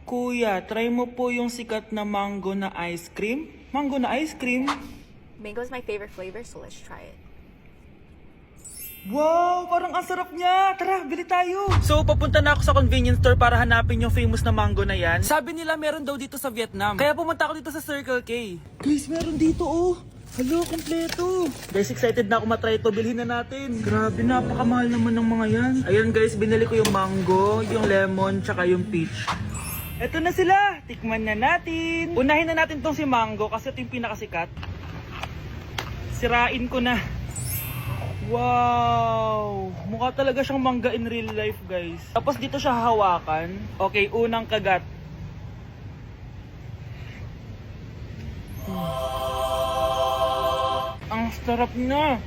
Kuya, try mo po yung sikat na mango na ice cream. Mango na ice cream? Mango is my favorite flavor, so let's try it. Wow, parang ang sarap niya. Tara, bili tayo. So, papunta na ako sa convenience store para hanapin yung famous na mango na yan. Sabi nila meron daw dito sa Vietnam. Kaya pumunta ako dito sa Circle K. Guys, meron dito oh. Hello, kompleto. Guys, excited na ako matry ito. Bilhin na natin. Grabe, napakamahal naman ng mga yan. Ayun guys, binili ko yung mango, yung lemon, tsaka yung peach. Eto na sila. Tikman na natin. Unahin na natin tong si mango kasi ito yung pinakasikat. Sirain ko na. Wow! Mukha talaga siyang mangga in real life, guys. Tapos dito siya hahawakan. Okay, unang kagat. Ang sarap niya.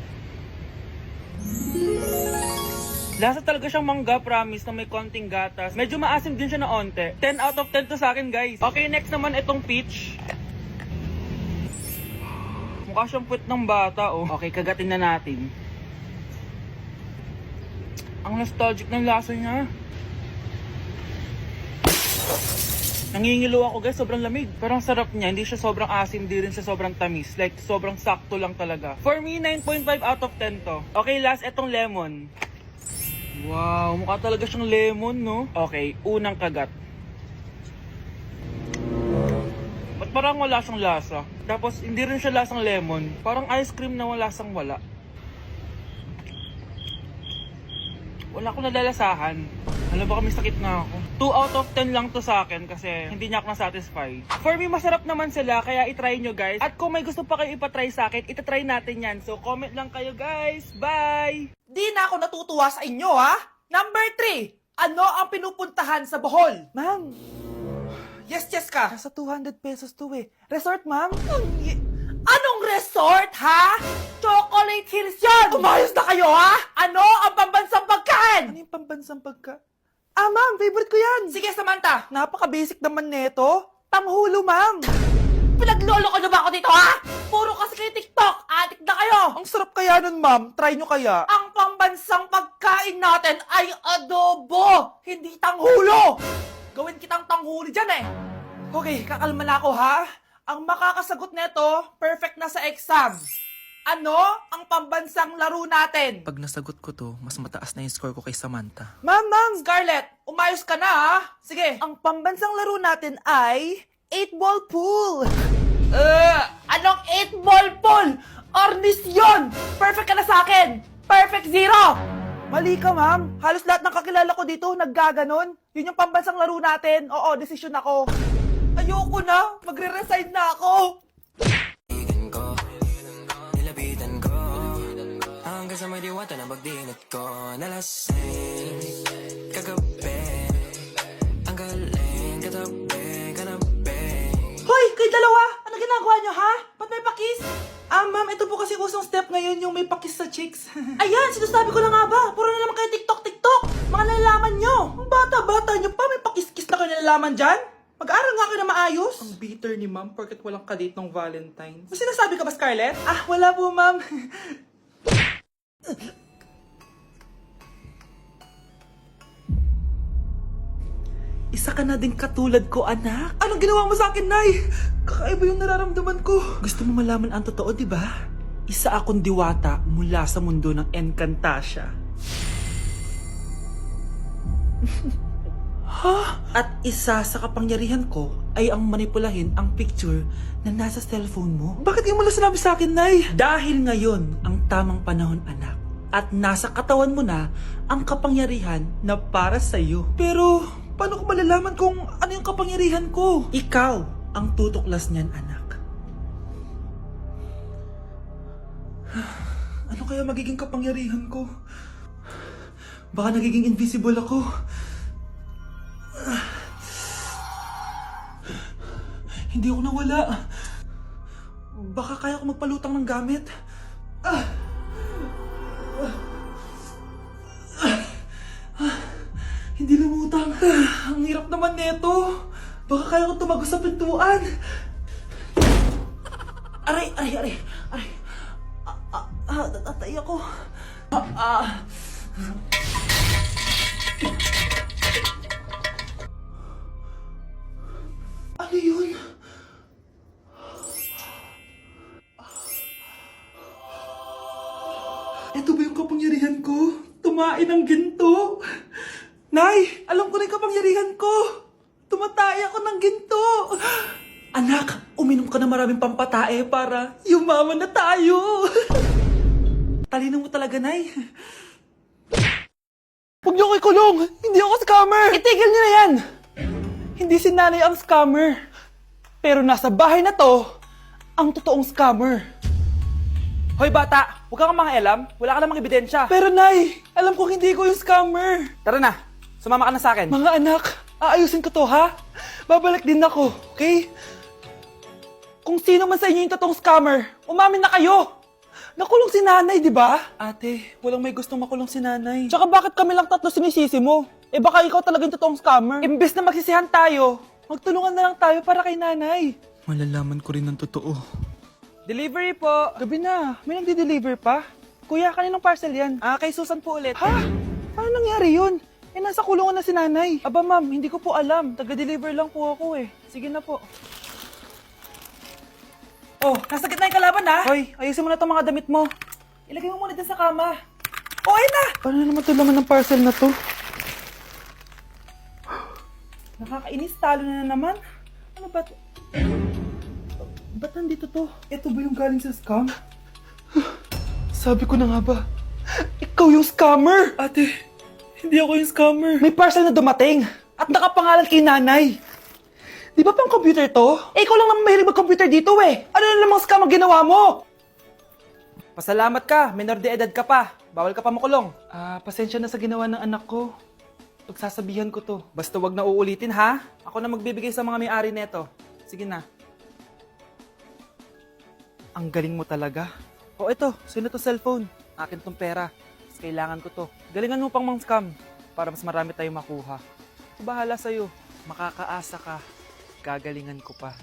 Lasa talaga siyang mangga, promise, na may konting gatas. Medyo maasim din siya na onte. 10 out of 10 to sa akin, guys. Okay, next naman itong peach. Mukha siyang puwet ng bata, oh. Okay, kagatin na natin. Ang nostalgic ng lasa niya. Nangingilo ako guys, sobrang lamig. Pero ang sarap niya, hindi siya sobrang asim, hindi rin siya sobrang tamis. Like, sobrang sakto lang talaga. For me, 9.5 out of 10 to. Okay, last, etong lemon. Wow, mukha talaga siyang lemon, no? Okay, unang kagat. Ba't parang wala siyang lasa? Tapos, hindi rin siya lasang lemon. Parang ice cream na wala lasang wala. Wala akong nalalasahan. Alam ba kami sakit na ako. 2 out of 10 lang to sa akin kasi hindi niya ako na-satisfy. For me, masarap naman sila kaya itry nyo guys. At kung may gusto pa kayo ipatry sa akin, itatry natin yan. So comment lang kayo guys. Bye! Di na ako natutuwa sa inyo, ha? Number 3, ano ang pinupuntahan sa Bohol? Ma'am, Yes, ka. nasa 200 pesos to eh. Resort, ma'am? Anong resort, ha? Chocolate Hills yun! Umayos na kayo, ha? Ano ang pambansang pagkain? Ano yung pambansang pagka... Ah, ma'am, favorite ko yan. Sige, Samantha. Napaka-basic naman neto. Tanghulo, ma'am. Pinaglolo ko na ba ako dito, ha? Puro kasi kayo TikTok. Adik na kayo. Ang sarap kaya nun, ma'am. Try nyo kaya. Ang pambansang pagkain natin ay adobo, hindi tanghulo. Gawin kitang tanghuli dyan, eh. Okay, kakalma na ako, ha? Ang makakasagot neto, perfect na sa exam. Ano ang pambansang laro natin? Pag nasagot ko to, mas mataas na yung score ko kay Samantha. Ma'am, Scarlett, umayos ka na, ha? Sige. Ang pambansang laro natin ay 8-ball pool. Anong 8-ball pool? Ornis yun! Perfect ka na sa akin! Perfect 0! Mali ka, ma'am. Halos lahat ng kakilala ko dito naggaganon. Yun yung pambansang laro natin. Oo, desisyon ako. Ayoko na! Magre-resign na ako! Nilapitan ko hanggang sa may diwata na pagdinit ko. Nalasing kagabi, ang galing katabi. Hoy! Kayo dalawa! Ano ginagawa nyo, ha? Ba't may pakis? Ah, ma'am, ito po kasi usong step ngayon yung may pakis sa chicks. Ayan! Sinasabi ko na nga ba? Puro na naman kayo TikTok! Mga nalalaman nyo! Ang bata-bata nyo pa, may pakis-kis na kayo nalalaman dyan? Mag-aaral nga kayo na maayos. Ang bitter ni ma'am, porket walang kadate ng Valentine's. May sinasabi ka ba, Scarlett? Ah, wala po, ma'am. Isa ka na din katulad ko, anak. Anong ginawa mo sa akin, Nay? Kakaiba yung nararamdaman ko. Gusto mo malaman ang totoo, di ba? Isa akong diwata mula sa mundo ng Encantasia. Ha? At isa sa kapangyarihan ko ay ang manipulahin ang picture na nasa cellphone mo. Bakit di mo lang sinabi sa akin, Nay? Dahil ngayon ang tamang panahon, anak. At nasa katawan mo na ang kapangyarihan na para sa'yo. Pero, paano ko malalaman kung ano yung kapangyarihan ko? Ikaw ang tutuklas niyan, anak. Ano kaya magiging kapangyarihan ko? Baka nagiging invisible ako. Hindi ako nawala. Baka kaya ko magpalutang ng gamit. Hindi lumutang. Ang hirap naman neto. Baka kaya ko tumagos sa pintuan. Aray. Natatay ako. Ano yun? Ito ba yung kapangyarihan ko? Tumain ng ginto? Nay, alam ko na yung kapangyarihan ko. Tumatay ako ng ginto. Anak, uminom ka na maraming pampatae para yumaman na tayo. Talino mo talaga, Nay. Huwag niyo ko ikulong! Hindi ako scammer! Itigil niyo na yan! Hindi si nanay ang scammer. Pero nasa bahay na to, ang totoong scammer. Hoy bata, huwag kang mangialam. Wala ka namang ebidensya. Pero nay, alam ko hindi ko yung scammer. Tara na, sumama ka na sa akin. Mga anak, aayusin ko to ha? Babalik din ako, okay? Kung sino man sa inyo yung totoong scammer, umamin na kayo! Nakulong si nanay, di ba? Ate, walang may gustong makulong si nanay. Tsaka bakit kami lang tatlo sinisisi mo? Eh baka ikaw talaga yung totoong scammer. Imbes na magsisihan tayo, magtulungan na lang tayo para kay nanay. Malalaman ko rin ang totoo. Delivery po! Gabi na, may nagde-deliver pa? Kuya, kaninong parcel yan? Kay Susan po ulit. Ha? Paano nangyari yun? Eh nasa kulungan na si nanay. Aba ma'am, hindi ko po alam. Taga-deliver lang po ako eh. Sige na po. Oh, nasa gitna yung kalaban ha? Hoy, ayusin mo na itong mga damit mo. Ilagay mo muna dyan sa kama. Oh, ayun na! Paano naman ito laman ng parcel na to? Nakakainis, talo na naman. Ano ba ito? Ba't nandito to? Ito ba yung galing sa scam? Sabi ko na nga ba, ikaw yung scammer! Ate, hindi ako yung scammer. May parcel na dumating at nakapangalan kay nanay. Di ba pang computer to? Eh, ikaw lang naman mahilig mag-computer dito eh. Ano na namang scam ang ginawa mo? Pasalamat ka, minor de edad ka pa. Bawal ka pa makulong. Pasensya na sa ginawa ng anak ko. Pagsasabihan ko to. Basta wag na uulitin ha. Ako na magbibigay sa mga may-ari neto. Sige na. Ang galing mo talaga. O ito, sino to cellphone? Akin tong pera. Mas kailangan ko to. Galingan mo pang mang-scam para mas marami tayong makuha. Bahala sa'yo. Makakaasa ka. Gagalingan ko pa.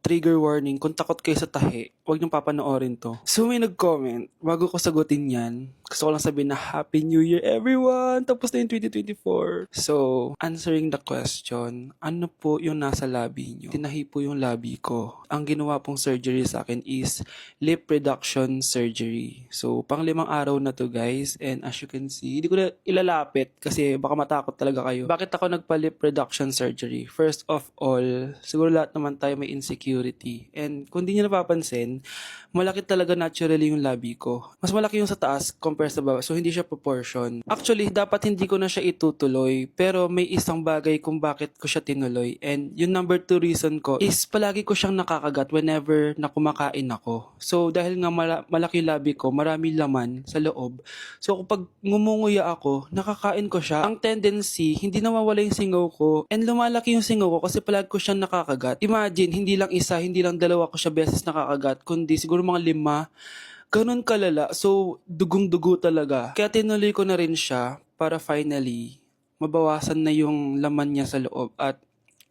Trigger warning, kung takot kayo sa tahi, huwag niyong papanoorin to. So may nag-comment, bago ko sagutin yan, gusto ko lang sabihin na Happy New Year everyone! Tapos na yung 2024. So, answering the question, ano po yung nasa labi niyo? Tinahi po yung labi ko. Ang ginawa pong surgery sa akin is lip reduction surgery. So, pang 5 araw na to guys, and as you can see, hindi ko na ilalapit kasi baka matakot talaga kayo. Bakit ako nagpa-lip reduction surgery? First of all, siguro lahat naman tayo may insecurity. And kung di nyo napapansin, malaki talaga naturally yung labi ko. Mas malaki yung sa taas compare sa baba. So, hindi siya proportion. Actually, dapat hindi ko na siya itutuloy. Pero may isang bagay kung bakit ko siya tinuloy. And yung number 2 reason ko is palagi ko siyang nakakagat whenever na kumakain ako. So, dahil nga malaki yung labi ko, marami laman sa loob. So, kapag ngumunguya ako, nakakain ko siya. Ang tendency, hindi nawawala yung singaw ko. And lumalaki yung singaw ko kasi palagi ko siyang nakakagat. Imagine, hindi lang isa, hindi lang dalawa ko siya beses nakakagat, kundi siguro mga 5. Ganun kalala. So, dugong-dugo talaga. Kaya tinuloy ko na rin siya para finally mabawasan na yung laman niya sa loob at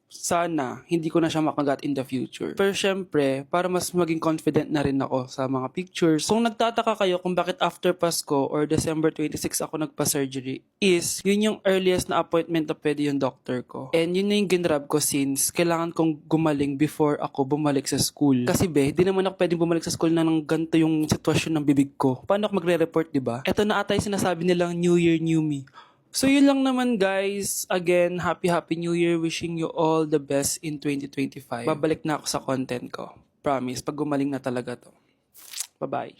sana hindi ko na siya makagat in the future. Pero syempre, para mas maging confident na rin ako sa mga pictures. Kung nagtataka kayo kung bakit after Pasko or December 26 ako nagpa-surgery, is yun yung earliest na appointment na pwede yung doctor ko. And yun na yung ginrab ko since kailangan kong gumaling before ako bumalik sa school. Kasi di naman ako pwedeng bumalik sa school na nang ganito yung sitwasyon ng bibig ko. Paano ako magre-report, diba? Ito na ata yung sinasabi nilang New Year, New Me. So yun lang naman guys. Again, Happy New Year. Wishing you all the best in 2025. Babalik na ako sa content ko. Promise, pag gumaling na talaga to. Bye-bye.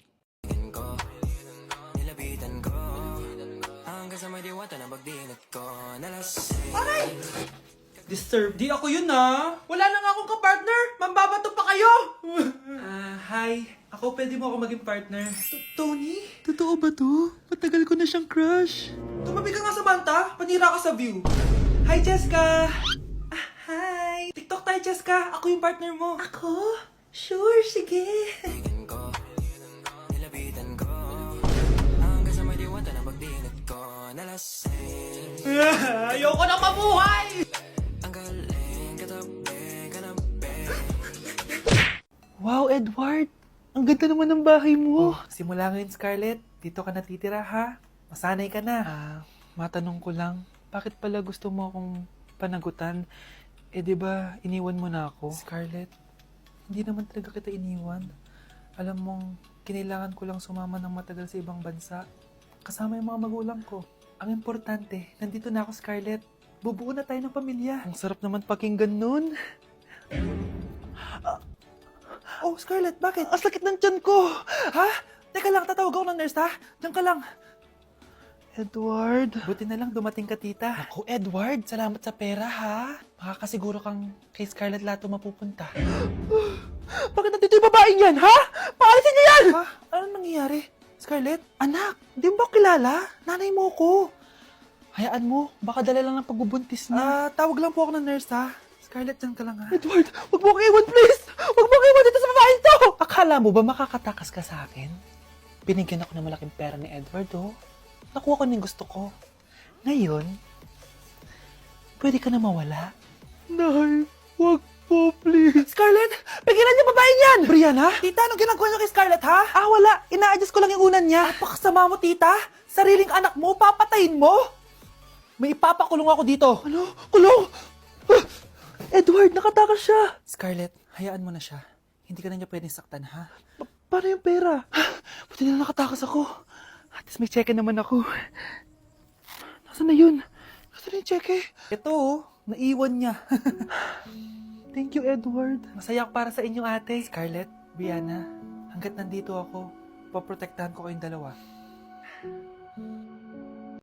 Nilapitan ko hanggang sa may diwata na bagdinat ko nalasing. Aray! Disturb. Di ako yun ah. Wala na nga akong kapartner. Mambabato pa kayo. Hi. Ako, pwede mo ako maging partner. Tony? Totoo ba to? Matagal ko na siyang crush. Tumabi ka nga sa banta. Panira ka sa view. Hi, Jessica. Hi. TikTok tayo, Jessica. Ako yung partner mo. Ako? Sure, sige. Nilapitan ko hanggang sa may diwata na bagdinat ko nalasing. Ayoko na mabuhay! Ang galing katabi. Wow, Edward! Ang ganda naman ng bahay mo. Simula ngayon, Scarlett. Dito ka natitira, ha? Masanay ka na. Matanong ko lang, bakit pala gusto mo akong panagutan. Eh, di ba, iniwan mo na ako? Scarlett, hindi naman talaga kita iniwan. Alam mong, kinailangan ko lang sumama ng matagal sa ibang bansa. Kasama yung mga magulang ko. Ang importante, nandito na ako, Scarlett. Bubuo na tayo ng pamilya. Ang sarap naman pakinggan nun. Oh, Scarlett, bakit? Ang sakit ng tiyan ko! Ha? Teka lang, tatawag ako ng nurse, ha? Diyan ka lang. Edward. Buti na lang dumating ka, tita. Ako, Edward, salamat sa pera, ha? Makakasiguro kang kay Scarlett Lato mapupunta. Bakit nandito yung babaeng yan, ha? Paalisin niyo yan! Ha? Ano nangyayari? Scarlett? Anak, di mo ba kilala? Nanay mo ko. Hayaan mo, baka dala lang ng pagbubuntis niya. Tawag lang po ako ng nurse, ha? Scarlett, dyan ka lang, ha? Edward, wag mo akong iwan, please! Wag mo akong iwan dito sa babaeng to! Akala mo ba makakatakas ka sa akin? Binigyan ako ng malaking pera ni Edward, oh. Nakuha ko ng gusto ko. Ngayon, pwede ka na mawala. Nay, wag po, please. Scarlett, pigilan niyo babae niyan! Brianna? Tita, anong ginagawa niyo kay Scarlett, ha? Wala. Ina-adjust ko lang yung unan niya. Napakasama mo, tita. Sariling anak mo, papatayin mo? May ipapakulong ako dito. Ano? Kulong? Edward, nakatakas siya. Scarlett, hayaan mo na siya. Hindi ka na niya pwedeng saktan, ha? Paano yung pera? Buti na nakatakas ako. At least may cheque naman ako. Nasaan na yun? Nasaan na yung cheque? Ito, oh. Naiwan niya. Thank you, Edward. Masaya ako para sa inyo, ate. Scarlett, Brianna, hanggat nandito ako, poprotektahan ko kayong dalawa.